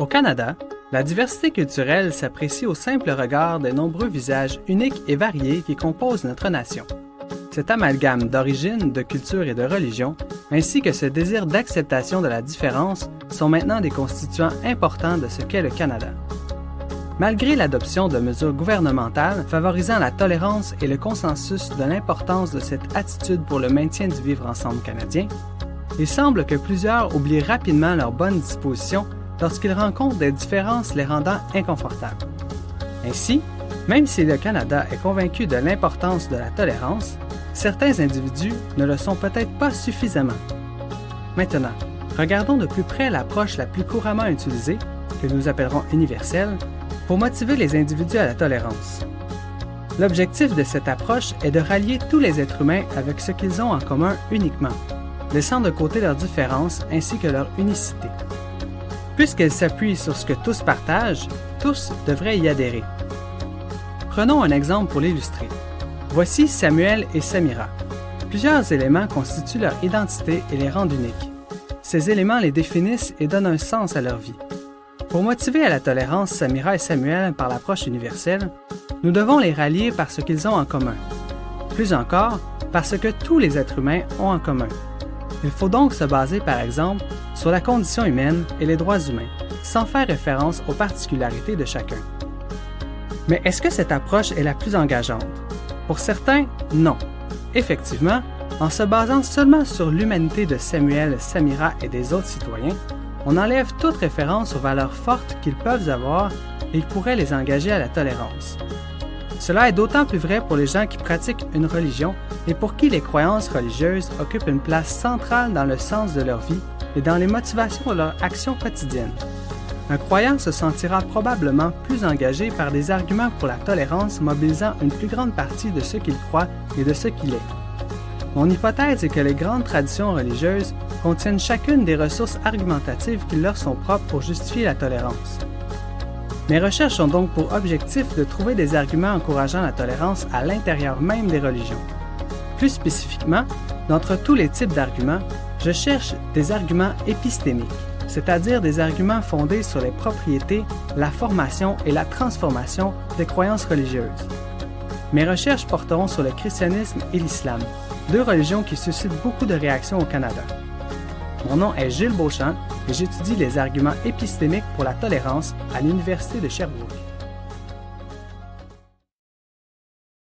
Au Canada, la diversité culturelle s'apprécie au simple regard des nombreux visages uniques et variés qui composent notre nation. Cet amalgame d'origines, de cultures et de religions, ainsi que ce désir d'acceptation de la différence, sont maintenant des constituants importants de ce qu'est le Canada. Malgré l'adoption de mesures gouvernementales favorisant la tolérance et le consensus de l'importance de cette attitude pour le maintien du vivre ensemble canadien, il semble que plusieurs oublient rapidement leurs bonnes dispositions lorsqu'ils rencontrent des différences les rendant inconfortables. Ainsi, même si le Canada est convaincu de l'importance de la tolérance, certains individus ne le sont peut-être pas suffisamment. Maintenant, regardons de plus près l'approche la plus couramment utilisée, que nous appellerons universelle, pour motiver les individus à la tolérance. L'objectif de cette approche est de rallier tous les êtres humains avec ce qu'ils ont en commun uniquement, laissant de côté leurs différences ainsi que leur unicité. Puisqu'elle s'appuie sur ce que tous partagent, tous devraient y adhérer. Prenons un exemple pour l'illustrer. Voici Samuel et Samira. Plusieurs éléments constituent leur identité et les rendent uniques. Ces éléments les définissent et donnent un sens à leur vie. Pour motiver à la tolérance Samira et Samuel par l'approche universelle, nous devons les rallier par ce qu'ils ont en commun. Plus encore, par ce que tous les êtres humains ont en commun. Il faut donc se baser, par exemple, sur la condition humaine et les droits humains, sans faire référence aux particularités de chacun. Mais est-ce que cette approche est la plus engageante? Pour certains, non. Effectivement, en se basant seulement sur l'humanité de Samuel, Samira et des autres citoyens, on enlève toute référence aux valeurs fortes qu'ils peuvent avoir et qui pourraient les engager à la tolérance. Cela est d'autant plus vrai pour les gens qui pratiquent une religion et pour qui les croyances religieuses occupent une place centrale dans le sens de leur vie et dans les motivations de leur action quotidienne. Un croyant se sentira probablement plus engagé par des arguments pour la tolérance mobilisant une plus grande partie de ce qu'il croit et de ce qu'il est. Mon hypothèse est que les grandes traditions religieuses contiennent chacune des ressources argumentatives qui leur sont propres pour justifier la tolérance. Mes recherches ont donc pour objectif de trouver des arguments encourageant la tolérance à l'intérieur même des religions. Plus spécifiquement, d'entre tous les types d'arguments, je cherche des arguments épistémiques, c'est-à-dire des arguments fondés sur les propriétés, la formation et la transformation des croyances religieuses. Mes recherches porteront sur le christianisme et l'islam, deux religions qui suscitent beaucoup de réactions au Canada. Mon nom est Gilles Beauchamp et j'étudie les arguments épistémiques pour la tolérance à l'Université de Sherbrooke.